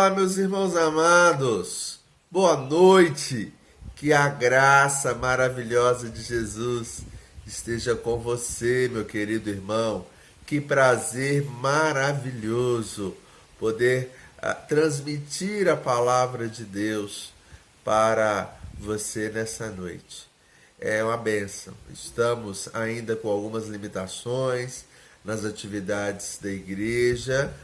Olá, meus irmãos amados, boa noite, que a graça maravilhosa de Jesus esteja com você, meu querido irmão. Que prazer maravilhoso poder transmitir a palavra de Deus para você nessa noite. É uma bênção. Estamos ainda com algumas limitações nas atividades da igreja,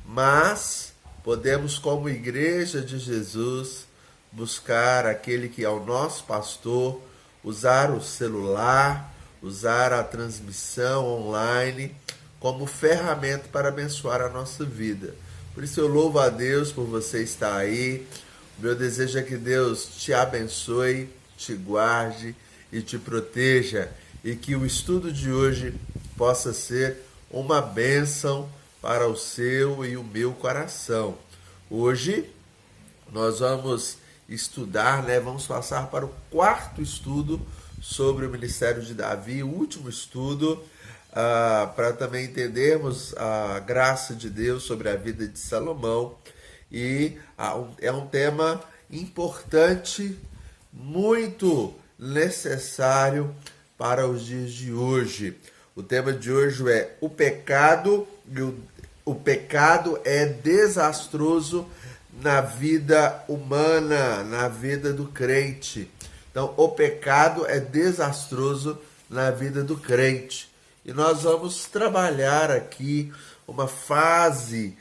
mas podemos, como igreja de Jesus, buscar aquele que é o nosso pastor, usar o celular, usar a transmissão online como ferramenta para abençoar a nossa vida. Por isso eu louvo a Deus por você estar aí. O meu desejo é que Deus te abençoe, te guarde e te proteja, e que o estudo de hoje possa ser uma bênção para o seu e o meu coração. Hoje nós vamos estudar, vamos passar para o quarto estudo sobre o ministério de Davi, o último estudo, para também entendermos a graça de Deus sobre a vida de Salomão. E é um tema importante, muito necessário para os dias de hoje. O tema de hoje é o pecado, e o pecado é desastroso na vida humana, na vida do crente. Então, o pecado é desastroso na vida do crente. E nós vamos trabalhar aqui uma fase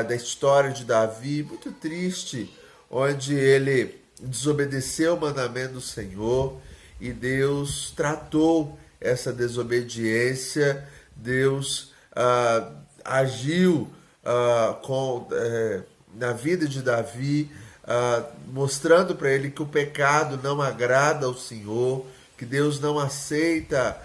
da história de Davi muito triste, onde ele desobedeceu o mandamento do Senhor e Deus tratou essa desobediência. Deus agiu na vida de Davi, mostrando para ele que o pecado não agrada ao Senhor, que Deus não aceita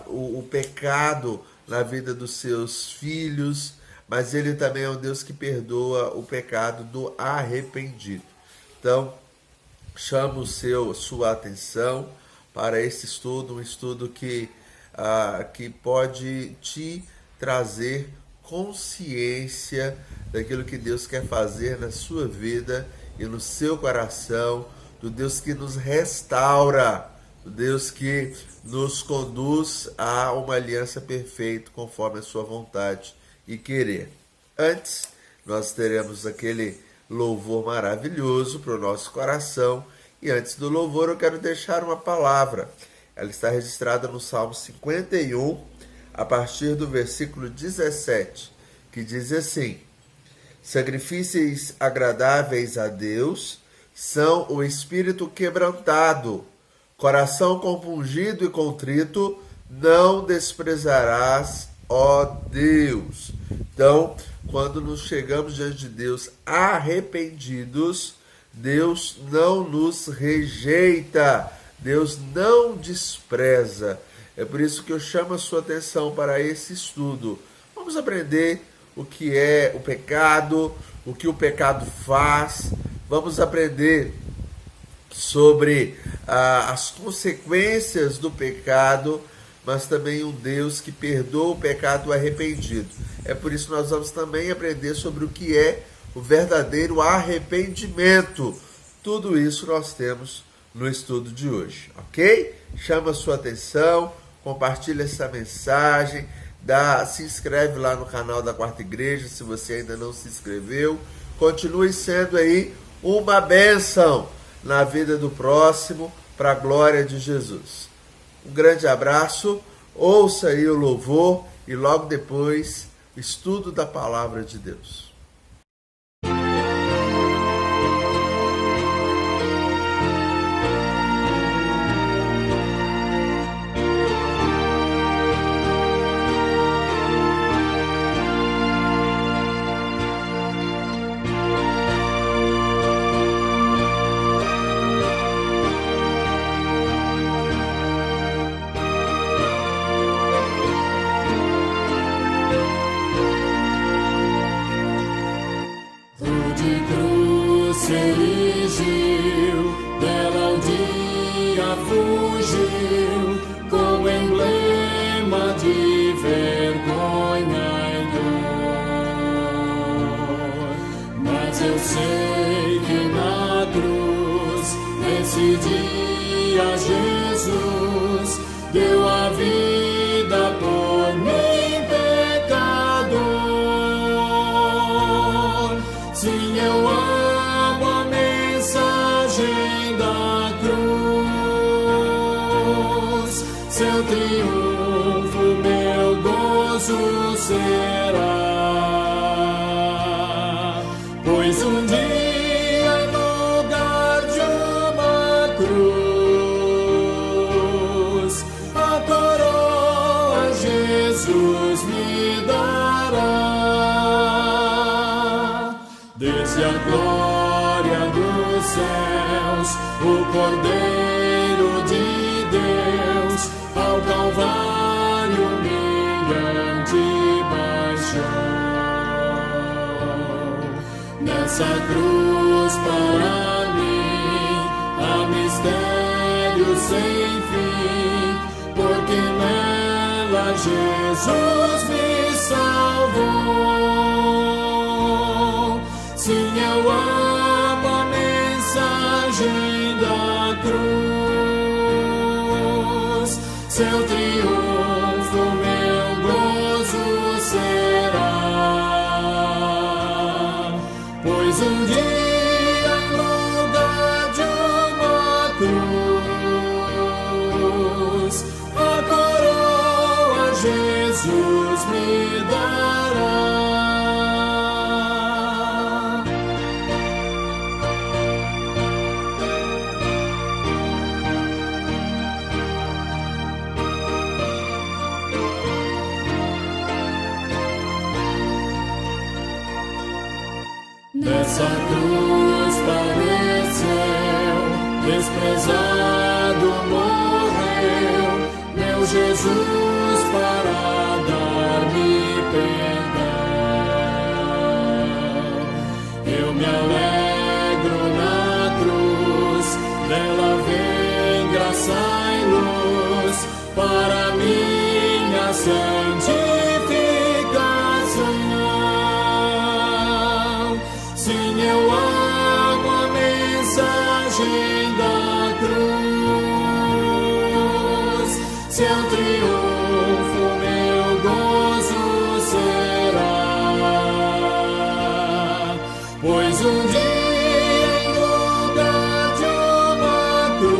o pecado na vida dos seus filhos, mas ele também é um Deus que perdoa o pecado do arrependido. Então, chamo sua atenção para esse estudo, um estudo que pode te trazer consciência daquilo que Deus quer fazer na sua vida e no seu coração, do Deus que nos restaura, do Deus que nos conduz a uma aliança perfeita conforme a sua vontade e querer. Antes, nós teremos aquele louvor maravilhoso para o nosso coração. E antes do louvor, eu quero deixar uma palavra. Ela está registrada no Salmo 51, a partir do versículo 17, que diz assim: sacrifícios agradáveis a Deus são o espírito quebrantado, coração compungido e contrito, não desprezarás, ó Deus. Então, quando nos chegamos diante de Deus arrependidos, Deus não nos rejeita, Deus não despreza. É por isso que eu chamo a sua atenção para esse estudo. Vamos aprender o que é o pecado, o que o pecado faz. Vamos aprender sobre as consequências do pecado, mas também um Deus que perdoa o pecado arrependido. É por isso que nós vamos também aprender sobre o que é o verdadeiro arrependimento. Tudo isso nós temos no estudo de hoje, ok? Chama a sua atenção, compartilha essa mensagem, se inscreve lá no canal da Quarta Igreja, se você ainda não se inscreveu. Continue sendo aí uma bênção na vida do próximo, para a glória de Jesus. Um grande abraço, ouça aí o louvor e logo depois estudo da palavra de Deus. seu triunfo meu gozo será. Pois um dia em lugar de uma cruz, a coroa Jesus me dará. Desde a glória dos céus, o Cordeiro de Deus, ao Calvário humilhante baixou. Nessa cruz para mim há mistério sem fim, porque nela Jesus me salvou. Sim, eu amo a mensagem da cruz, seu triunfo meu gozo será. Pois um dia em lugar de uma cruz, a coroa Jesus me dará. Nessa cruz padeceu, desprezado morreu, meu Jesus para dar-me perdão. Eu me alegro na cruz, dela vem graça e luz para minha santificação. Sim, eu amo a mensagem da cruz, seu triunfo meu gozo será. Pois um dia em lugar de uma cruz,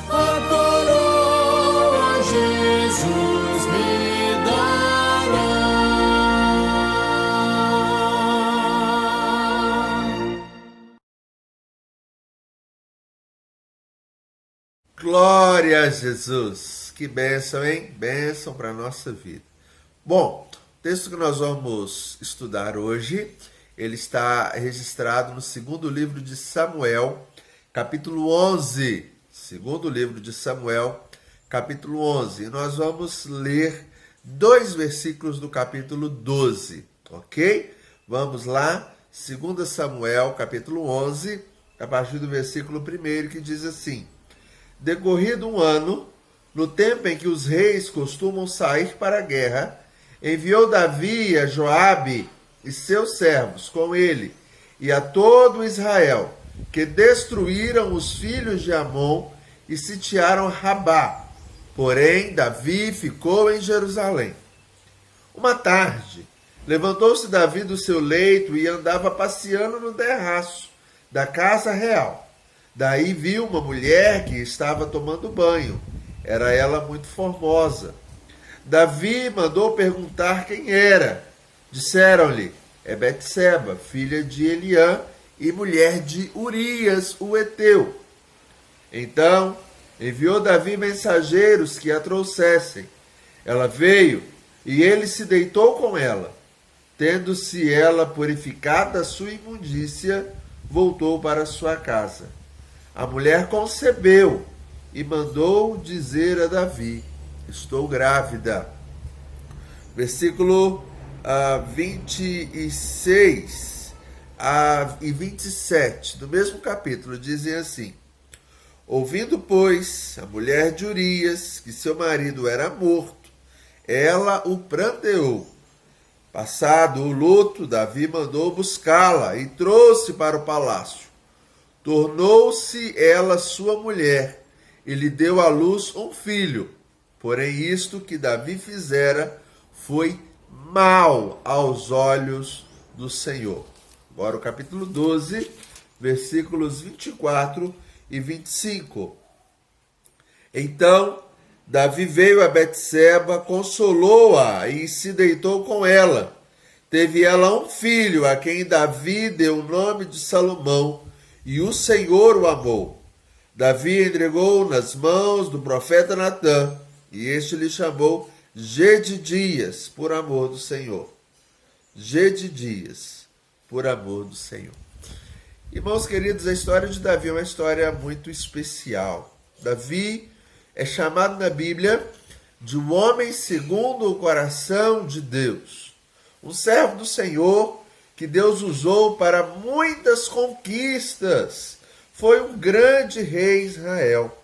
a coroa Jesus me dará. Glória a Jesus! Que bênção, hein? Bênção para a nossa vida. Bom, o texto que nós vamos estudar hoje, ele está registrado no segundo livro de Samuel, capítulo 11. Segundo livro de Samuel, capítulo 11. E nós vamos ler 2 versículos do capítulo 12, ok? Vamos lá, 2 Samuel, capítulo 11, a partir do versículo 1, que diz assim: Decorrido um ano, no tempo em que os reis costumam sair para a guerra, enviou Davi a Joabe e seus servos com ele e a todo Israel, que destruíram os filhos de Amon e sitiaram Rabá. Porém, Davi ficou em Jerusalém. Uma tarde, levantou-se Davi do seu leito e andava passeando no terraço da casa real. Daí viu uma mulher que estava tomando banho. Era ela muito formosa. Davi mandou perguntar quem era. Disseram-lhe: é Betseba, filha de Eliã e mulher de Urias, o heteu. Então enviou Davi mensageiros que a trouxessem. Ela veio e ele se deitou com ela. Tendo-se ela purificado da sua imundícia, voltou para sua casa. A mulher concebeu e mandou dizer a Davi: estou grávida. Versículo 26 e 27 do mesmo capítulo dizem assim: ouvindo, pois, a mulher de Urias que seu marido era morto, ela o pranteou. Passado o luto, Davi mandou buscá-la e trouxe para o palácio. Tornou-se ela sua mulher e lhe deu à luz um filho. Porém, isto que Davi fizera foi mal aos olhos do Senhor. Agora o capítulo 12, versículos 24 e 25. Então Davi veio a Betseba, consolou-a e se deitou com ela. Teve ela um filho, a quem Davi deu o nome de Salomão, e o Senhor o amou. Davi entregou nas mãos do profeta Natã, e este lhe chamou Gedidias, por amor do Senhor. Gedidias, por amor do Senhor. Irmãos queridos, a história de Davi é uma história muito especial. Davi é chamado na Bíblia de um homem segundo o coração de Deus. Um servo do Senhor que Deus usou para muitas conquistas. Foi um grande rei Israel.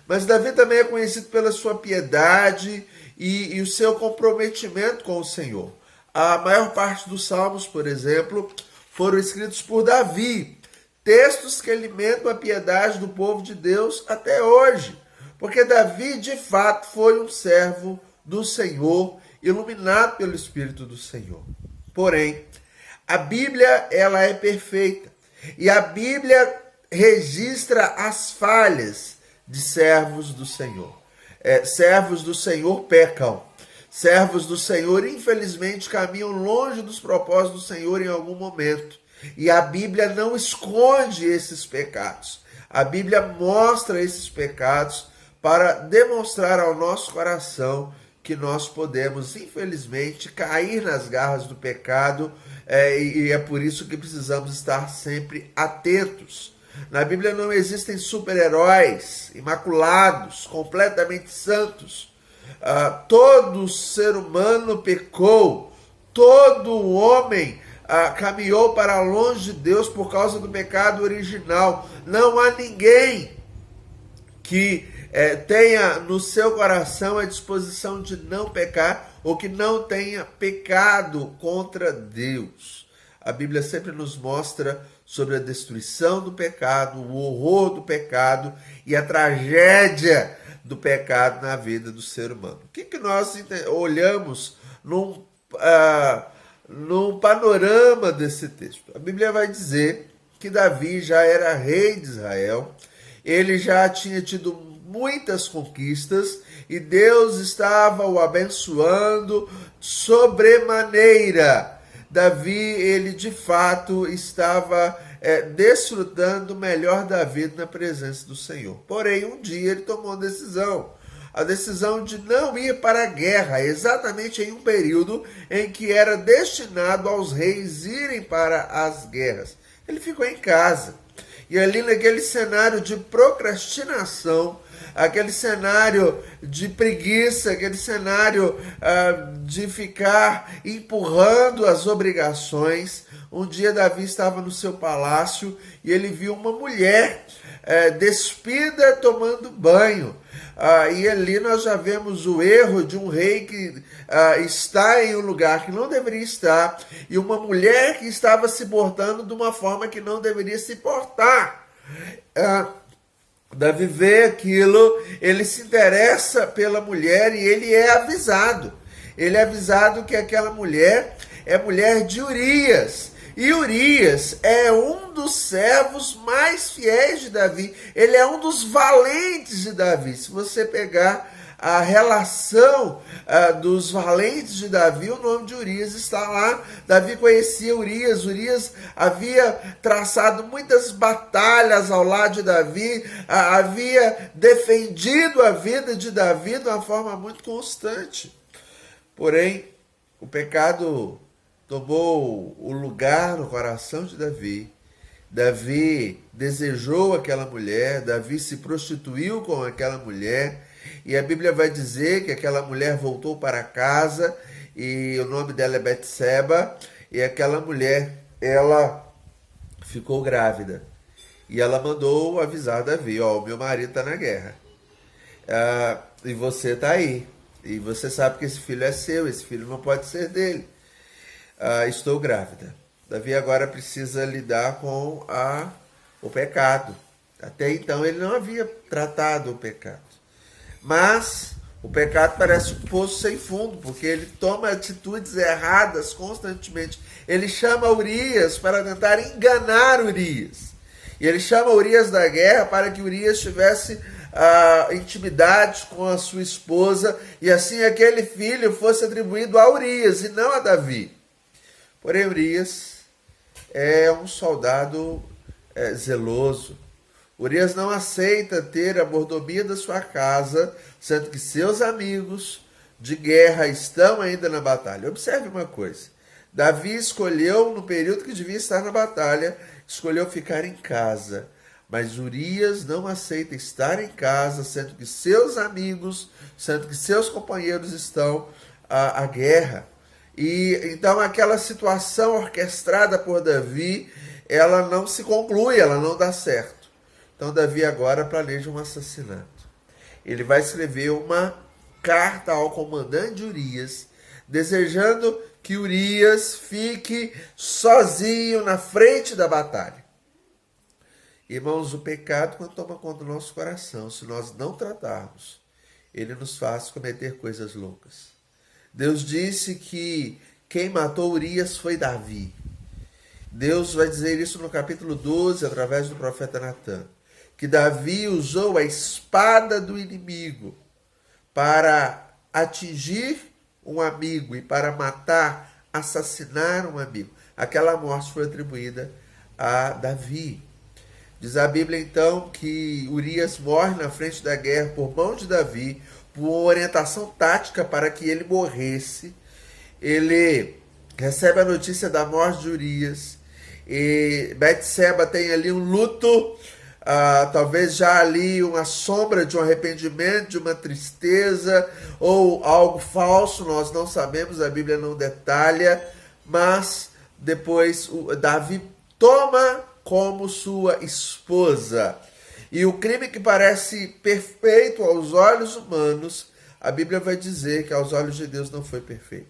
Mas Davi também é conhecido pela sua piedade e o seu comprometimento com o Senhor. A maior parte dos salmos, por exemplo, foram escritos por Davi. Textos que alimentam a piedade do povo de Deus até hoje. Porque Davi, de fato, foi um servo do Senhor, iluminado pelo Espírito do Senhor. Porém, a Bíblia, ela é perfeita. E a Bíblia registra as falhas de servos do Senhor. Servos do Senhor pecam. Servos do Senhor, infelizmente, caminham longe dos propósitos do Senhor em algum momento. E a Bíblia não esconde esses pecados. A Bíblia mostra esses pecados para demonstrar ao nosso coração que nós podemos, infelizmente, cair nas garras do pecado, e é por isso que precisamos estar sempre atentos. Na Bíblia não existem super-heróis imaculados, completamente santos. Todo ser humano pecou, todo homem caminhou para longe de Deus por causa do pecado original. Não há ninguém que tenha no seu coração a disposição de não pecar ou que não tenha pecado contra Deus. A Bíblia sempre nos mostra sobre a destruição do pecado, o horror do pecado e a tragédia do pecado na vida do ser humano. O que nós olhamos num panorama desse texto? A Bíblia vai dizer que Davi já era rei de Israel, ele já tinha tido muitas conquistas e Deus estava o abençoando sobremaneira. Davi, ele de fato estava desfrutando o melhor da vida na presença do Senhor. Porém, um dia ele tomou uma decisão. A decisão de não ir para a guerra, exatamente em um período em que era destinado aos reis irem para as guerras. Ele ficou em casa. E ali naquele cenário de procrastinação, aquele cenário de preguiça, aquele cenário de ficar empurrando as obrigações, um dia Davi estava no seu palácio e ele viu uma mulher despida tomando banho. E ali nós já vemos o erro de um rei que está em um lugar que não deveria estar e uma mulher que estava se portando de uma forma que não deveria se portar. Davi vê aquilo, ele se interessa pela mulher e ele é avisado. Ele é avisado que aquela mulher é mulher de Urias. E Urias é um dos servos mais fiéis de Davi. Ele é um dos valentes de Davi. Se você pegar a relação dos valentes de Davi, o nome de Urias está lá. Davi conhecia Urias. Urias havia traçado muitas batalhas ao lado de Davi, havia defendido a vida de Davi de uma forma muito constante. Porém, o pecado tomou o lugar no coração de Davi. Davi desejou aquela mulher, Davi se prostituiu com aquela mulher, e a Bíblia vai dizer que aquela mulher voltou para casa, e o nome dela é Betseba, e aquela mulher, ela ficou grávida. E ela mandou avisar Davi, o meu marido está na guerra, e você está aí, e você sabe que esse filho é seu, esse filho não pode ser dele. Estou grávida. Davi agora precisa lidar com o pecado. Até então ele não havia tratado o pecado. Mas o pecado parece um poço sem fundo, porque ele toma atitudes erradas constantemente. Ele chama Urias para tentar enganar Urias. E ele chama Urias da guerra para que Urias tivesse intimidade com a sua esposa, e assim aquele filho fosse atribuído a Urias e não a Davi. Porém, Urias é um soldado zeloso. Urias não aceita ter a mordomia da sua casa, sendo que seus amigos de guerra estão ainda na batalha. Observe uma coisa. Davi escolheu, no período que devia estar na batalha, escolheu ficar em casa. Mas Urias não aceita estar em casa, sendo que seus amigos, sendo que seus companheiros estão à guerra. E então aquela situação orquestrada por Davi, ela não se conclui, ela não dá certo. Então Davi agora planeja um assassinato. Ele vai escrever uma carta ao comandante Urias, desejando que Urias fique sozinho na frente da batalha. Irmãos, o pecado, quando toma conta do nosso coração, se nós não tratarmos, ele nos faz cometer coisas loucas. Deus disse que quem matou Urias foi Davi. Deus vai dizer isso no capítulo 12, através do profeta Natan, que Davi usou a espada do inimigo para atingir um amigo e para matar, assassinar um amigo. Aquela morte foi atribuída a Davi. Diz a Bíblia então que Urias morre na frente da guerra por mão de Davi, por uma orientação tática para que ele morresse. Ele recebe a notícia da morte de Urias, e Betseba tem ali um luto, talvez já ali uma sombra de um arrependimento, de uma tristeza, ou algo falso, nós não sabemos, a Bíblia não detalha, mas depois Davi toma como sua esposa. E o crime que parece perfeito aos olhos humanos, a Bíblia vai dizer que aos olhos de Deus não foi perfeito.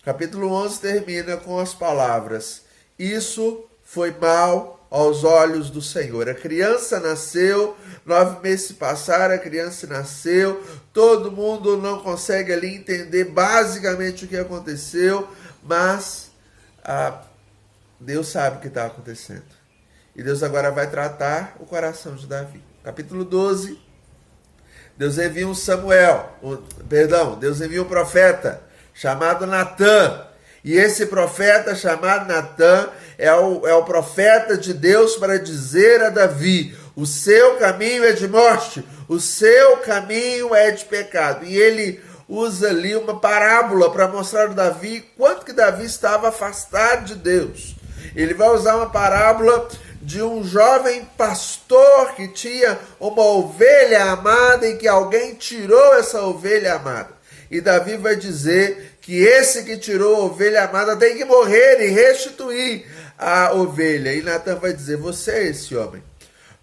O capítulo 11 termina com as palavras: isso foi mal aos olhos do Senhor. A criança nasceu, 9 meses se passaram, a criança nasceu, todo mundo não consegue ali entender basicamente o que aconteceu, mas Deus sabe o que está acontecendo. E Deus agora vai tratar o coração de Davi. Capítulo 12, Deus envia um profeta chamado Natan. E esse profeta chamado Natan é o profeta de Deus para dizer a Davi: o seu caminho é de morte, o seu caminho é de pecado. E ele usa ali uma parábola para mostrar a Davi quanto que Davi estava afastado de Deus. Ele vai usar uma parábola de um jovem pastor que tinha uma ovelha amada e que alguém tirou essa ovelha amada. E Davi vai dizer que esse que tirou a ovelha amada tem que morrer e restituir a ovelha. E Natan vai dizer: você é esse homem.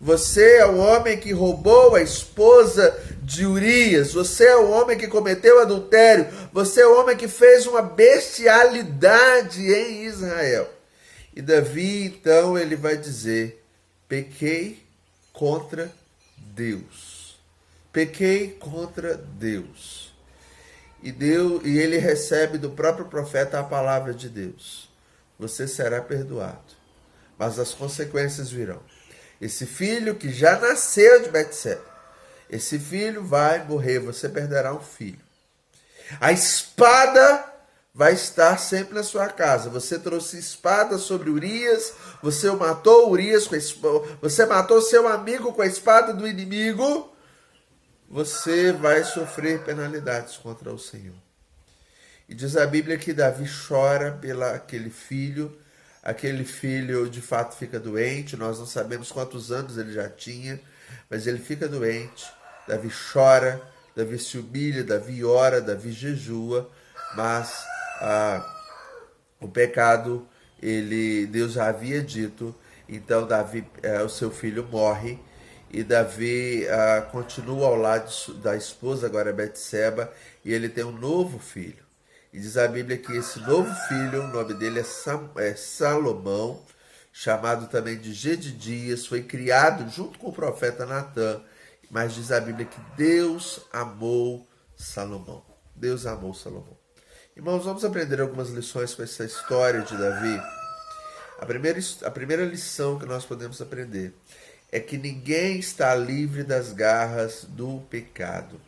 Você é o homem que roubou a esposa de Urias. Você é o homem que cometeu adultério. Você é o homem que fez uma bestialidade em Israel. E Davi, então, ele vai dizer: pequei contra Deus. Pequei contra Deus. E ele recebe do próprio profeta a palavra de Deus: você será perdoado, mas as consequências virão. Esse filho que já nasceu de Betseba, esse filho vai morrer, você perderá um filho. A espada vai estar sempre na sua casa. Você trouxe espada sobre Urias, você matou Urias você matou seu amigo com a espada do inimigo, você vai sofrer penalidades contra o Senhor. E diz a Bíblia que Davi chora pela aquele filho de fato fica doente, nós não sabemos quantos anos ele já tinha, mas ele fica doente, Davi chora, Davi se humilha, Davi ora, Davi jejua, mas o pecado, Deus já havia dito, então Davi, o seu filho morre, e Davi continua ao lado da esposa, agora Betseba, e ele tem um novo filho. E diz a Bíblia que esse novo filho, o nome dele é Salomão, chamado também de Gedidias, foi criado junto com o profeta Natan, mas diz a Bíblia que Deus amou Salomão. Deus amou Salomão. Irmãos, vamos aprender algumas lições com essa história de Davi. A primeira lição que nós podemos aprender é que ninguém está livre das garras do pecado.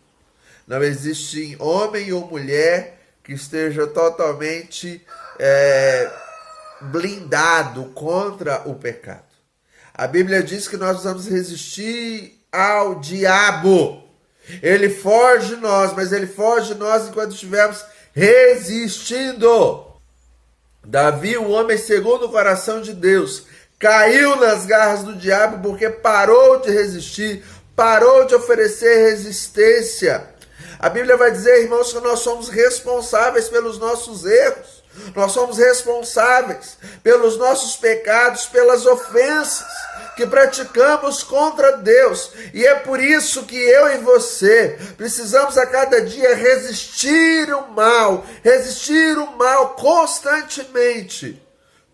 Não existe homem ou mulher que esteja totalmente blindado contra o pecado. A Bíblia diz que nós vamos resistir ao diabo. Ele foge de nós, mas ele foge de nós enquanto estivermos resistindo. Davi, um homem segundo o coração de Deus, caiu nas garras do diabo porque parou de resistir, parou de oferecer resistência. A Bíblia vai dizer, irmãos, que nós somos responsáveis pelos nossos erros. Nós somos responsáveis pelos nossos pecados, pelas ofensas que praticamos contra Deus. E é por isso que eu e você precisamos a cada dia resistir o mal constantemente,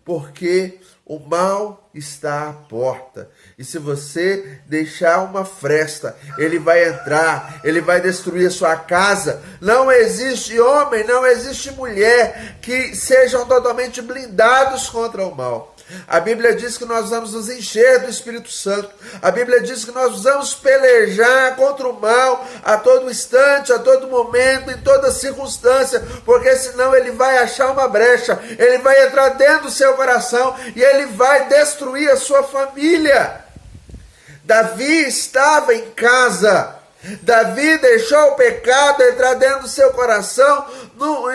porque o mal está à porta. E se você deixar uma fresta, ele vai entrar, ele vai destruir a sua casa. Não existe homem, não existe mulher que sejam totalmente blindados contra o mal. A Bíblia diz que nós vamos nos encher do Espírito Santo. A Bíblia diz que nós vamos pelejar contra o mal a todo instante, a todo momento, em toda circunstância, porque senão ele vai achar uma brecha, ele vai entrar dentro do seu coração e ele vai destruir a sua família. Davi estava em casa. Davi deixou o pecado entrar dentro do seu coração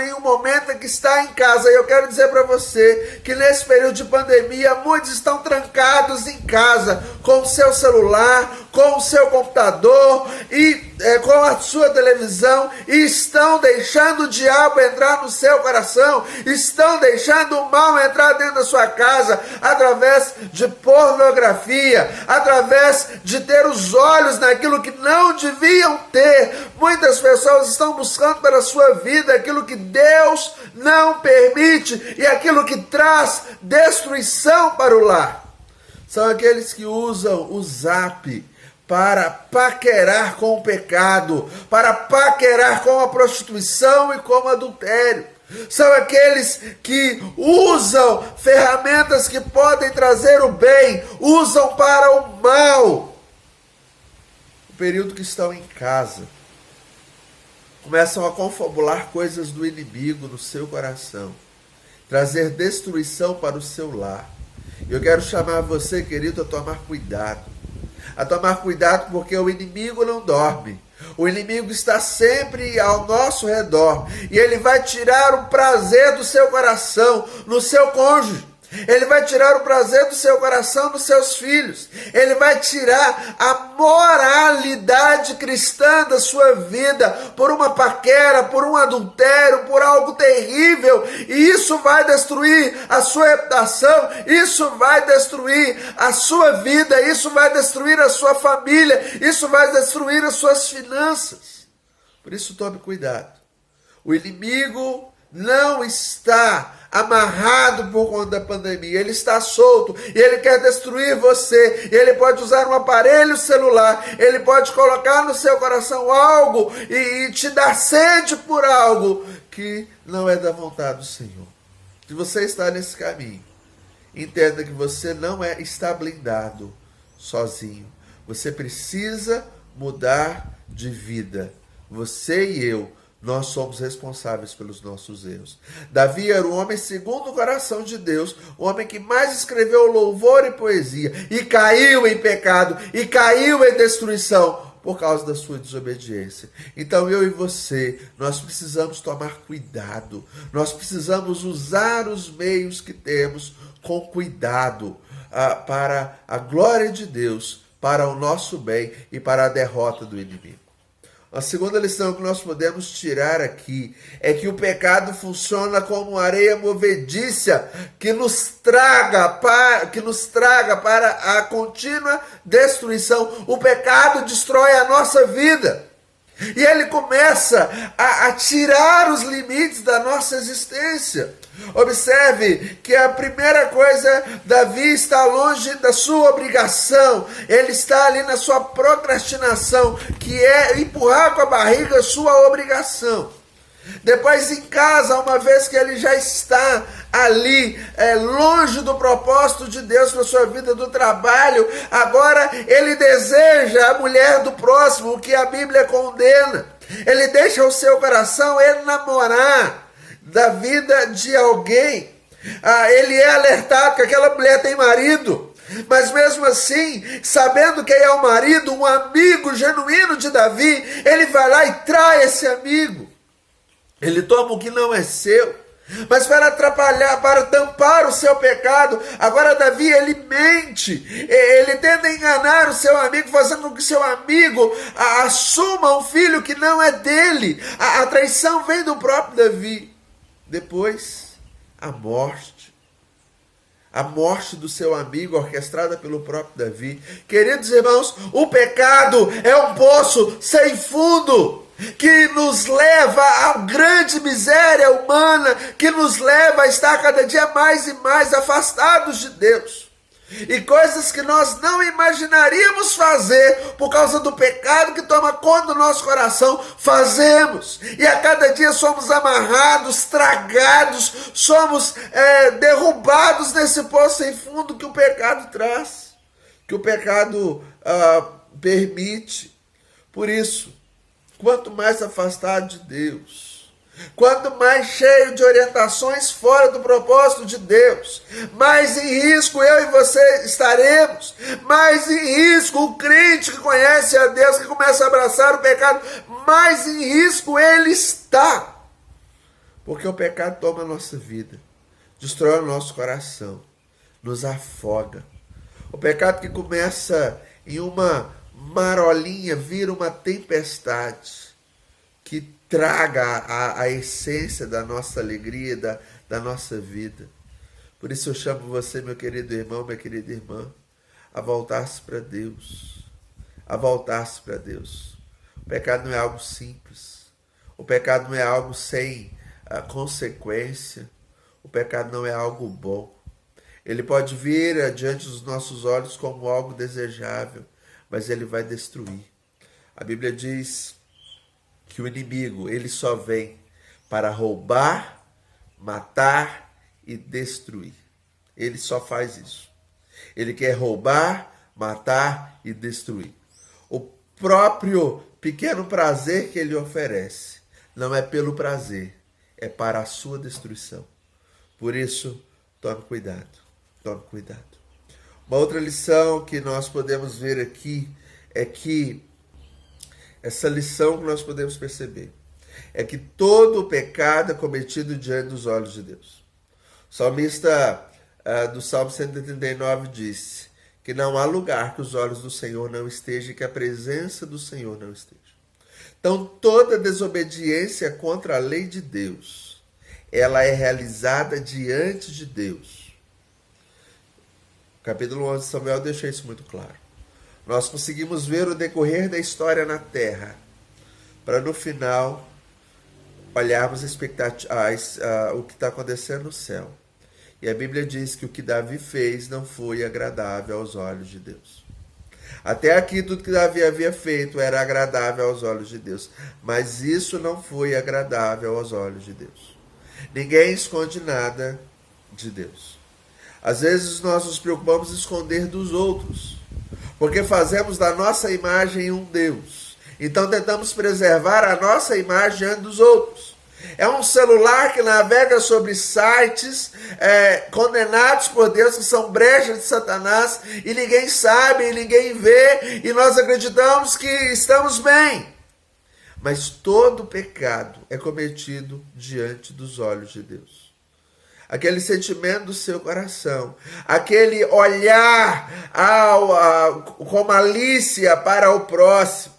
em um momento em que está em casa. E eu quero dizer para você que nesse período de pandemia, muitos estão trancados em casa, com o seu celular, com o seu computador e com a sua televisão, e estão deixando o diabo entrar no seu coração, estão deixando o mal entrar dentro da sua casa, através de pornografia, através de ter os olhos naquilo que não deviam ter. Muitas pessoas estão buscando para a sua vida aquilo que Deus não permite e aquilo que traz destruição para o lar. São aqueles que usam o Zap para paquerar com o pecado, para paquerar com a prostituição e com o adultério. São aqueles que usam ferramentas que podem trazer o bem, usam para o mal. O período que estão em casa, começam a confabular coisas do inimigo no seu coração, trazer destruição para o seu lar. Eu quero chamar você, querido, a tomar cuidado. A tomar cuidado, porque o inimigo não dorme. O inimigo está sempre ao nosso redor. E ele vai tirar o prazer do seu coração no seu cônjuge. Ele vai tirar o prazer do seu coração nos seus filhos. Ele vai tirar a moralidade cristã da sua vida por uma paquera, por um adultério, por algo terrível. E isso vai destruir a sua reputação, isso vai destruir a sua vida, isso vai destruir a sua família, isso vai destruir as suas finanças. Por isso tome cuidado. O inimigo não está amarrado por conta da pandemia, ele está solto e ele quer destruir você. Ele pode usar um aparelho celular, ele pode colocar no seu coração algo e te dar sede por algo que não é da vontade do Senhor. Se você está nesse caminho, entenda que você não está blindado sozinho. Você precisa mudar de vida. Você e eu, nós somos responsáveis pelos nossos erros. Davi era um homem segundo o coração de Deus, o homem que mais escreveu louvor e poesia, e caiu em pecado, e caiu em destruição, por causa da sua desobediência. Então eu e você, nós precisamos tomar cuidado, nós precisamos usar os meios que temos com cuidado, para a glória de Deus, para o nosso bem e para a derrota do inimigo. A segunda lição que nós podemos tirar aqui é que o pecado funciona como areia movediça que nos traga para a contínua destruição. O pecado destrói a nossa vida. E ele começa a tirar os limites da nossa existência. Observe que a primeira coisa, Davi está longe da sua obrigação, ele está ali na sua procrastinação, que é empurrar com a barriga a sua obrigação. Depois em casa, uma vez que ele já está ali, longe do propósito de Deus para a sua vida do trabalho, agora ele deseja a mulher do próximo, o que a Bíblia condena. Ele deixa o seu coração enamorar da vida de alguém. Ele é alertado que aquela mulher tem marido, mas mesmo assim, sabendo quem é o marido, um amigo genuíno de Davi, ele vai lá e trai esse amigo. Ele toma o que não é seu, mas para atrapalhar, para tampar o seu pecado, agora Davi, ele mente, ele tenta enganar o seu amigo, fazendo com que seu amigo assuma um filho que não é dele. A traição vem do próprio Davi. Depois, a morte do seu amigo, orquestrada pelo próprio Davi. Queridos irmãos, o pecado é um poço sem fundo, que nos leva à grande miséria humana, que nos leva a estar cada dia mais e mais afastados de Deus. E coisas que nós não imaginaríamos fazer por causa do pecado que toma conta do nosso coração, fazemos. E a cada dia somos amarrados, tragados, somos derrubados nesse poço sem fundo que o pecado traz, que o pecado permite. Por isso, quanto mais afastado de Deus, quanto mais cheio de orientações fora do propósito de Deus, mais em risco eu e você estaremos, mais em risco o crente que conhece a Deus, que começa a abraçar o pecado, mais em risco ele está. Porque o pecado toma a nossa vida, destrói o nosso coração, nos afoga. O pecado que começa em uma marolinha vira uma tempestade que traga a essência da nossa alegria, da nossa vida. Por isso eu chamo você, meu querido irmão, minha querida irmã, a voltar-se para Deus. A voltar-se para Deus. O pecado não é algo simples. O pecado não é algo sem consequência. O pecado não é algo bom. Ele pode vir diante dos nossos olhos como algo desejável, mas ele vai destruir. A Bíblia diz que o inimigo, ele só vem para roubar, matar e destruir. Ele só faz isso. Ele quer roubar, matar e destruir. O próprio pequeno prazer que ele oferece não é pelo prazer, é para a sua destruição. Por isso, tome cuidado, tome cuidado. Uma outra lição que nós podemos ver aqui é que essa lição que nós podemos perceber é que todo o pecado é cometido diante dos olhos de Deus. O salmista do Salmo 139 disse que não há lugar que os olhos do Senhor não estejam e que a presença do Senhor não esteja. Então, toda desobediência contra a lei de Deus, ela é realizada diante de Deus. O capítulo 11 de Samuel deixa isso muito claro. Nós conseguimos ver o decorrer da história na terra, para no final olharmos o que está acontecendo no céu. E a Bíblia diz que o que Davi fez não foi agradável aos olhos de Deus. Até aqui tudo que Davi havia feito era agradável aos olhos de Deus, mas isso não foi agradável aos olhos de Deus. Ninguém esconde nada de Deus. Às vezes nós nos preocupamos em esconder dos outros, porque fazemos da nossa imagem um Deus. Então tentamos preservar a nossa imagem diante dos outros. É um celular que navega sobre sites condenados por Deus, que são brechas de Satanás, e ninguém sabe, e ninguém vê, e nós acreditamos que estamos bem. Mas todo pecado é cometido diante dos olhos de Deus. Aquele sentimento do seu coração, aquele olhar com malícia para o próximo,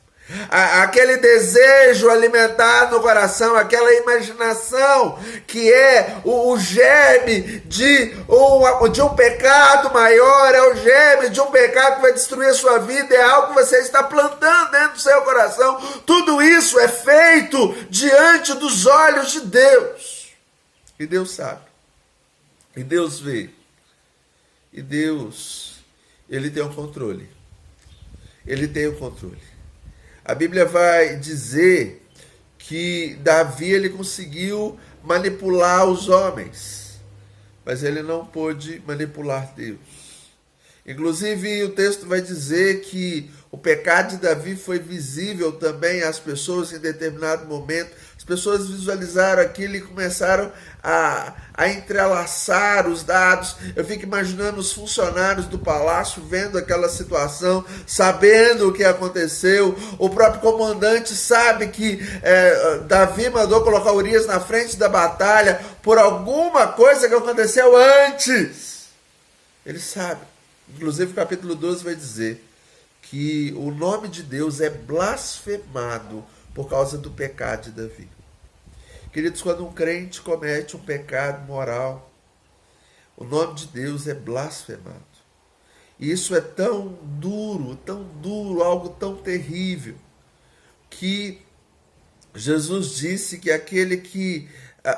aquele desejo alimentado no coração, aquela imaginação que é o germe de um pecado maior, é o germe de um pecado que vai destruir a sua vida, é algo que você está plantando dentro do seu coração. Tudo isso é feito diante dos olhos de Deus. E Deus sabe. E Deus vê. E Deus, Ele tem o controle. Ele tem o controle. A Bíblia vai dizer que Davi ele conseguiu manipular os homens, mas ele não pôde manipular Deus. Inclusive, o texto vai dizer que o pecado de Davi foi visível também às pessoas em determinado momento. As pessoas visualizaram aquilo e começaram a entrelaçar os dados. Eu fico imaginando os funcionários do palácio vendo aquela situação, sabendo o que aconteceu. O próprio comandante sabe que Davi mandou colocar Urias na frente da batalha por alguma coisa que aconteceu antes. Ele sabe. Inclusive o capítulo 12 vai dizer que o nome de Deus é blasfemado por causa do pecado de Davi. Queridos, quando um crente comete um pecado moral, o nome de Deus é blasfemado. E isso é tão duro, algo tão terrível, que Jesus disse que aquele que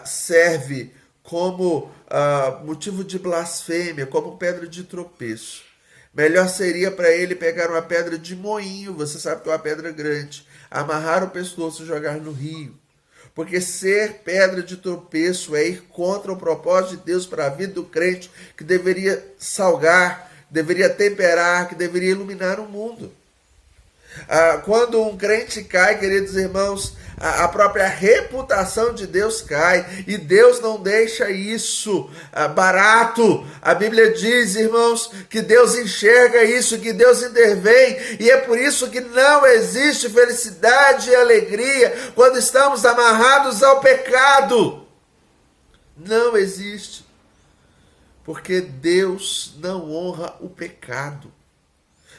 serve como motivo de blasfêmia, como pedra de tropeço, melhor seria para ele pegar uma pedra de moinho, você sabe que é uma pedra grande, amarrar o pescoço e jogar no rio. Porque ser pedra de tropeço é ir contra o propósito de Deus para a vida do crente, que deveria salgar, deveria temperar, que deveria iluminar o mundo. Quando um crente cai, queridos irmãos, a própria reputação de Deus cai, e Deus não deixa isso barato. A Bíblia diz, irmãos, que Deus enxerga isso, que Deus intervém, e é por isso que não existe felicidade e alegria quando estamos amarrados ao pecado. Não existe, porque Deus não honra o pecado.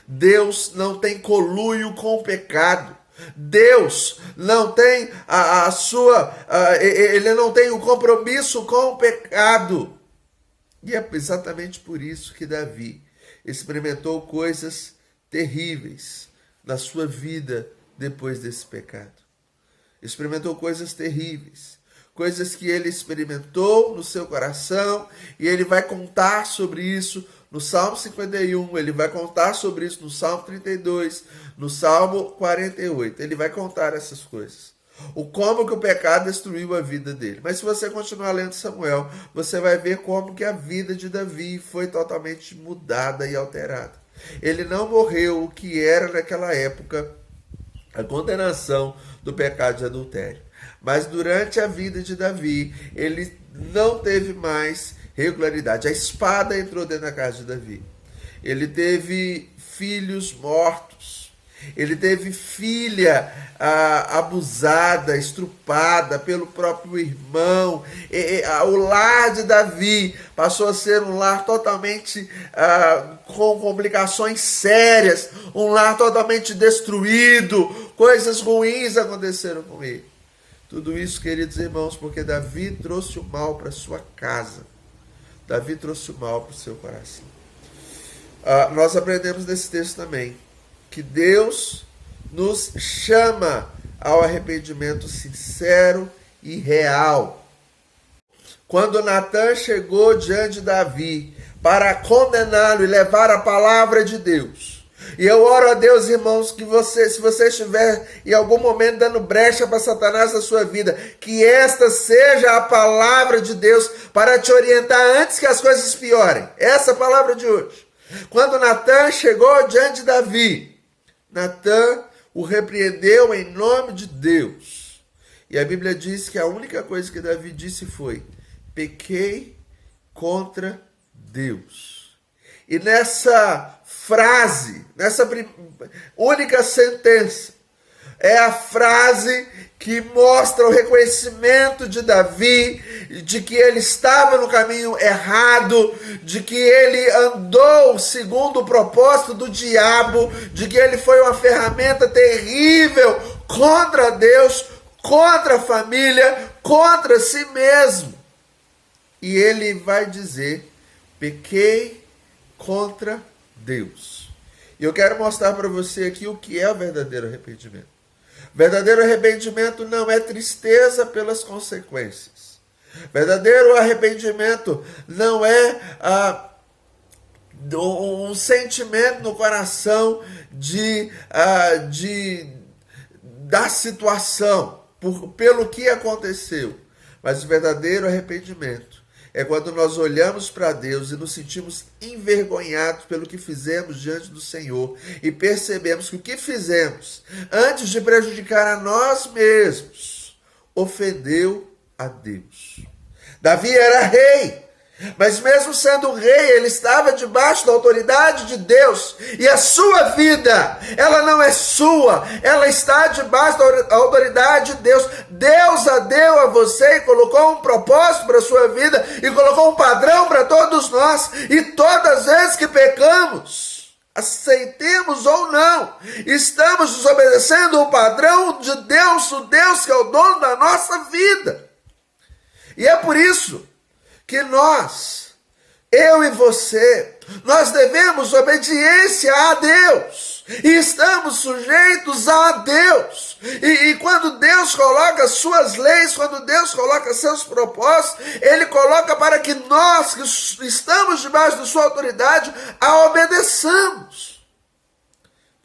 Deus não tem conluio com o pecado. Deus não tem ele não tem o compromisso com o pecado. E é exatamente por isso que Davi experimentou coisas terríveis na sua vida depois desse pecado. Experimentou coisas terríveis, coisas que ele experimentou no seu coração, e ele vai contar sobre isso no Salmo 51, ele vai contar sobre isso no Salmo 32, no Salmo 48. Ele vai contar essas coisas. Como que o pecado destruiu a vida dele. Mas se você continuar lendo Samuel, você vai ver como que a vida de Davi foi totalmente mudada e alterada. Ele não morreu o que era naquela época a condenação do pecado de adultério. Mas durante a vida de Davi, ele não teve mais regularidade. A espada entrou dentro da casa de Davi. Ele teve filhos mortos. Ele teve filha abusada, estrupada pelo próprio irmão. O lar de Davi passou a ser um lar totalmente com complicações sérias, um lar totalmente destruído. Coisas ruins aconteceram com ele. Tudo isso, queridos irmãos, porque Davi trouxe o mal para sua casa. Davi trouxe o mal para o seu coração. Nós aprendemos nesse texto também que Deus nos chama ao arrependimento sincero e real. Quando Natan chegou diante de Davi para condená-lo e levar a palavra de Deus, e eu oro a Deus, irmãos, que se você estiver em algum momento dando brecha para Satanás na sua vida, que esta seja a palavra de Deus para te orientar antes que as coisas piorem. Essa é a palavra de hoje. Quando Natan chegou diante de Davi, Natan o repreendeu em nome de Deus. E a Bíblia diz que a única coisa que Davi disse foi: pequei contra Deus. E nessa frase, nessa única sentença, é a frase que mostra o reconhecimento de Davi, de que ele estava no caminho errado, de que ele andou segundo o propósito do diabo, de que ele foi uma ferramenta terrível contra Deus, contra a família, contra si mesmo. E ele vai dizer: pequei contra Deus. E eu quero mostrar para você aqui o que é o verdadeiro arrependimento. Verdadeiro arrependimento não é tristeza pelas consequências. Verdadeiro arrependimento não é um sentimento no coração da situação. pelo que aconteceu, mas o verdadeiro arrependimento é quando nós olhamos para Deus e nos sentimos envergonhados pelo que fizemos diante do Senhor e percebemos que o que fizemos, antes de prejudicar a nós mesmos, ofendeu a Deus. Davi era rei, mas mesmo sendo rei, ele estava debaixo da autoridade de Deus, e a sua vida, ela não é sua, ela está debaixo da autoridade de Deus. Deus a deu a você e colocou um propósito para a sua vida, e colocou um padrão para todos nós, e todas as vezes que pecamos, aceitemos ou não, estamos desobedecendo o padrão de Deus, o Deus que é o dono da nossa vida. E é por isso que nós, eu e você, nós devemos obediência a Deus, e estamos sujeitos a Deus, e quando Deus coloca suas leis, quando Deus coloca seus propósitos, Ele coloca para que nós, que estamos debaixo de sua autoridade, a obedeçamos.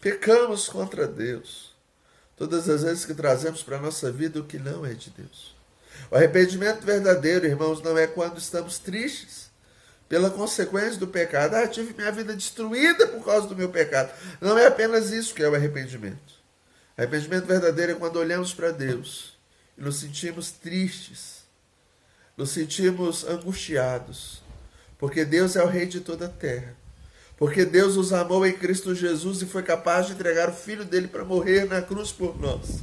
Pecamos contra Deus todas as vezes que trazemos para a nossa vida o que não é de Deus. O arrependimento verdadeiro, irmãos, não é quando estamos tristes pela consequência do pecado. Tive minha vida destruída por causa do meu pecado. Não é apenas isso que é o arrependimento. O arrependimento verdadeiro é quando olhamos para Deus e nos sentimos tristes, nos sentimos angustiados, porque Deus é o Rei de toda a terra, porque Deus nos amou em Cristo Jesus e foi capaz de entregar o Filho dele para morrer na cruz por nós.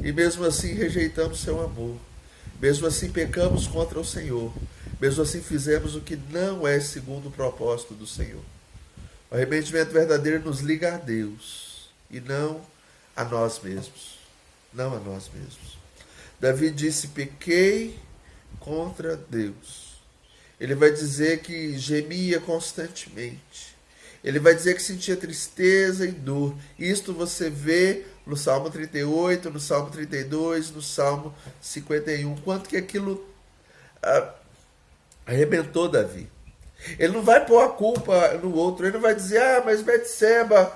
E mesmo assim rejeitamos seu amor. Mesmo assim pecamos contra o Senhor. Mesmo assim fizemos o que não é segundo o propósito do Senhor. O arrependimento verdadeiro nos liga a Deus e não a nós mesmos. Não a nós mesmos. Davi disse: pequei contra Deus. Ele vai dizer que gemia constantemente. Ele vai dizer que sentia tristeza e dor. Isto você vê no Salmo 38, no Salmo 32, no Salmo 51. Quanto que aquilo arrebentou Davi. Ele não vai pôr a culpa no outro. Ele não vai dizer: mas Betseba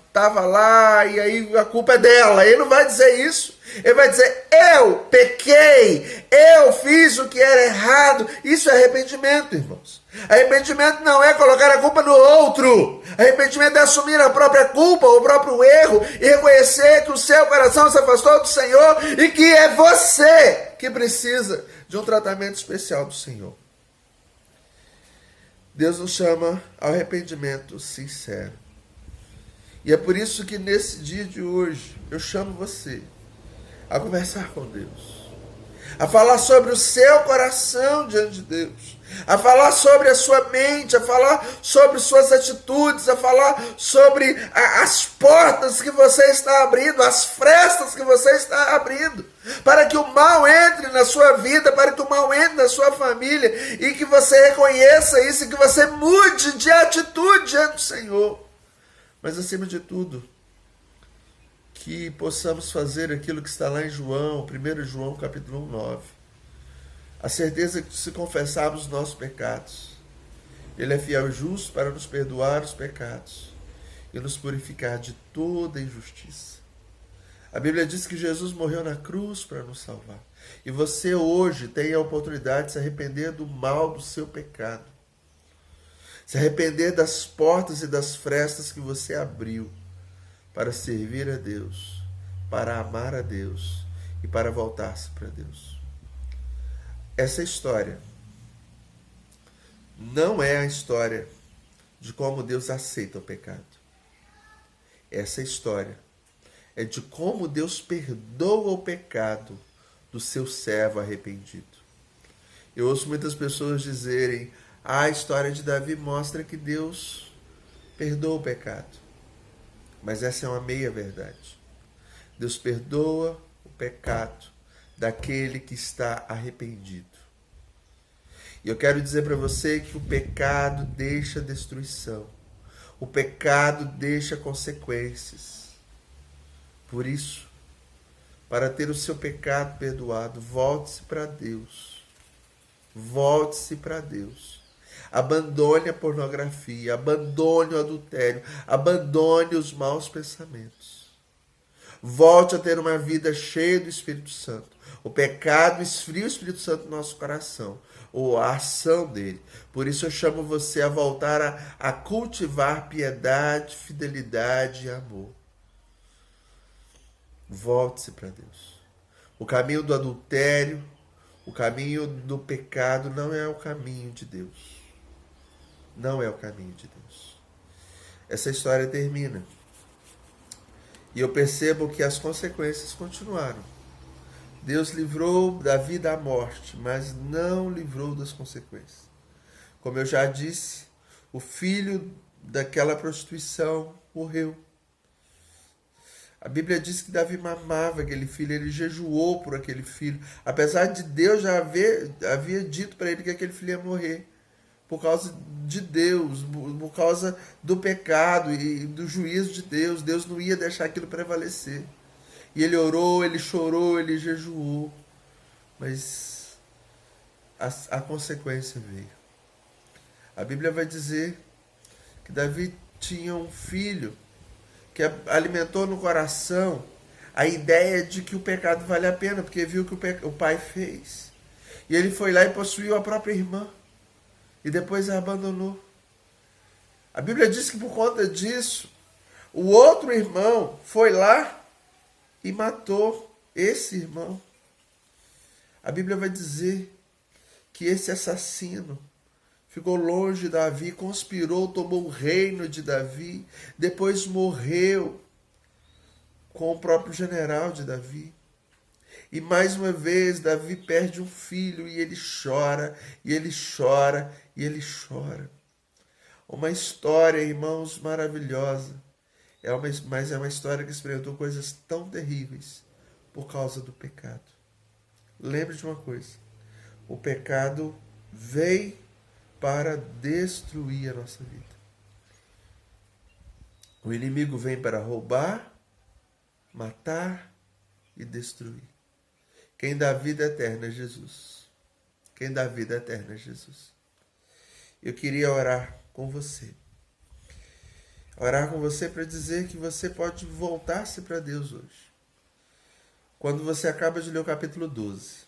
estava lá e aí a culpa é dela. Ele não vai dizer isso. Ele vai dizer: eu pequei, eu fiz o que era errado. Isso é arrependimento, irmãos. Arrependimento não é colocar a culpa no outro. Arrependimento é assumir a própria culpa, o próprio erro, e reconhecer que o seu coração se afastou do Senhor e que é você que precisa de um tratamento especial do Senhor. Deus nos chama ao arrependimento sincero. E é por isso que nesse dia de hoje eu chamo você a conversar com Deus, a falar sobre o seu coração diante de Deus, a falar sobre a sua mente, a falar sobre suas atitudes, a falar sobre as portas que você está abrindo, as frestas que você está abrindo, para que o mal entre na sua vida, para que o mal entre na sua família, e que você reconheça isso, e que você mude de atitude diante do Senhor. Mas acima de tudo, que possamos fazer aquilo que está lá em João, 1 João capítulo 9. A certeza que se confessarmos os nossos pecados, Ele é fiel e justo para nos perdoar os pecados e nos purificar de toda injustiça. A Bíblia diz que Jesus morreu na cruz para nos salvar. E você hoje tem a oportunidade de se arrepender do mal do seu pecado. Se arrepender das portas e das frestas que você abriu para servir a Deus, para amar a Deus e para voltar-se para Deus. Essa história não é a história de como Deus aceita o pecado. Essa história é de como Deus perdoa o pecado do seu servo arrependido. Eu ouço muitas pessoas dizerem: a história de Davi mostra que Deus perdoa o pecado. Mas essa é uma meia-verdade. Deus perdoa o pecado daquele que está arrependido. E eu quero dizer para você que o pecado deixa destruição. O pecado deixa consequências. Por isso, para ter o seu pecado perdoado, volte-se para Deus. Volte-se para Deus. Abandone a pornografia, abandone o adultério, abandone os maus pensamentos. Volte a ter uma vida cheia do Espírito Santo. O pecado esfria o Espírito Santo no nosso coração, ou a ação dele. Por isso eu chamo você a voltar a cultivar piedade, fidelidade e amor. Volte-se para Deus. O caminho do adultério, o caminho do pecado não é o caminho de Deus. Não é o caminho de Deus. Essa história termina. E eu percebo que as consequências continuaram. Deus livrou Davi da morte, mas não livrou das consequências. Como eu já disse, o filho daquela prostituição morreu. A Bíblia diz que Davi mamava aquele filho, ele jejuou por aquele filho, apesar de Deus já havia dito para ele que aquele filho ia morrer, por causa de Deus, por causa do pecado e do juízo de Deus. Deus não ia deixar aquilo prevalecer. E ele orou, ele chorou, ele jejuou, mas a consequência veio. A Bíblia vai dizer que Davi tinha um filho que alimentou no coração a ideia de que o pecado vale a pena, porque viu que o pai fez. E ele foi lá e possuiu a própria irmã. E depois a abandonou. A Bíblia diz que por conta disso, o outro irmão foi lá e matou esse irmão. A Bíblia vai dizer que esse assassino ficou longe de Davi, conspirou, tomou o reino de Davi, depois morreu com o próprio general de Davi. E mais uma vez Davi perde um filho e ele chora, e ele chora, e ele chora. Uma história, irmãos, maravilhosa. Mas é uma história que experimentou coisas tão terríveis por causa do pecado. Lembre de uma coisa: o pecado veio para destruir a nossa vida. O inimigo vem para roubar, matar e destruir. Quem dá vida eterna é Jesus. Quem dá vida eterna é Jesus. Eu queria orar com você. Orar com você para dizer que você pode voltar-se para Deus hoje. Quando você acaba de ler o capítulo 12,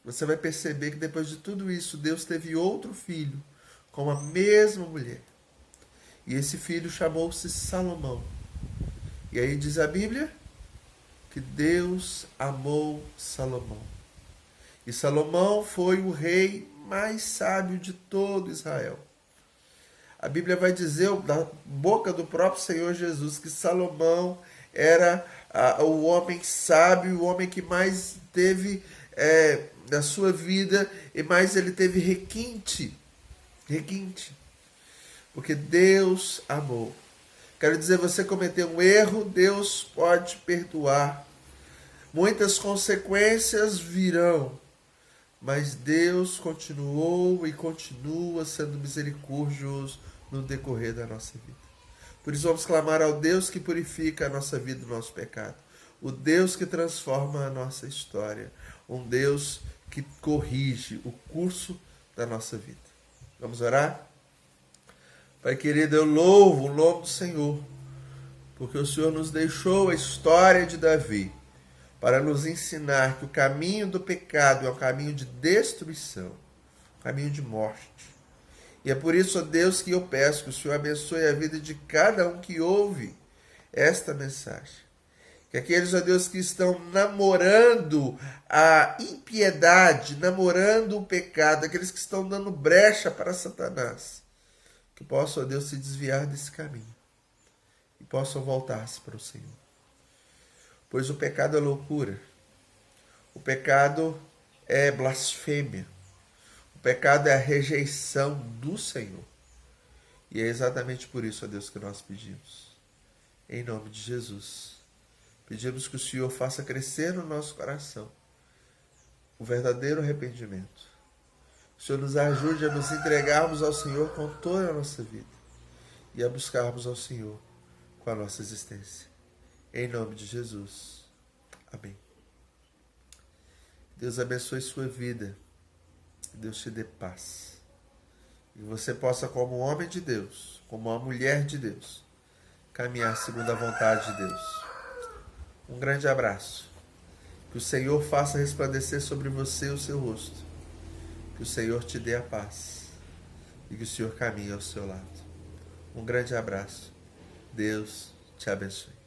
você vai perceber que depois de tudo isso, Deus teve outro filho com a mesma mulher. E esse filho chamou-se Salomão. E aí diz a Bíblia que Deus amou Salomão. E Salomão foi o rei mais sábio de todo Israel. A Bíblia vai dizer, da boca do próprio Senhor Jesus, que Salomão era o homem sábio, o homem que mais teve na sua vida, e mais ele teve requinte. Porque Deus amou. Quero dizer, você cometeu um erro, Deus pode perdoar. Muitas consequências virão, mas Deus continuou e continua sendo misericordioso no decorrer da nossa vida. Por isso vamos clamar ao Deus que purifica a nossa vida do nosso pecado. O Deus que transforma a nossa história. Um Deus que corrige o curso da nossa vida. Vamos orar? Pai querido, eu louvo o nome do Senhor, porque o Senhor nos deixou a história de Davi para nos ensinar que o caminho do pecado é um caminho de destruição, um caminho de morte. E é por isso, ó Deus, que eu peço que o Senhor abençoe a vida de cada um que ouve esta mensagem. Que aqueles, ó Deus, que estão namorando a impiedade, namorando o pecado, aqueles que estão dando brecha para Satanás, que possam, ó Deus, se desviar desse caminho e possam voltar-se para o Senhor. Pois o pecado é loucura, o pecado é blasfêmia, o pecado é a rejeição do Senhor. E é exatamente por isso, ó Deus, que nós pedimos. Em nome de Jesus. Pedimos que o Senhor faça crescer no nosso coração o verdadeiro arrependimento. O Senhor nos ajude a nos entregarmos ao Senhor com toda a nossa vida e a buscarmos ao Senhor com a nossa existência. Em nome de Jesus. Amém. Deus abençoe sua vida. Deus te dê paz. E você possa, como um homem de Deus, como uma mulher de Deus, caminhar segundo a vontade de Deus. Um grande abraço. Que o Senhor faça resplandecer sobre você o seu rosto. Que o Senhor te dê a paz. E que o Senhor caminhe ao seu lado. Um grande abraço. Deus te abençoe.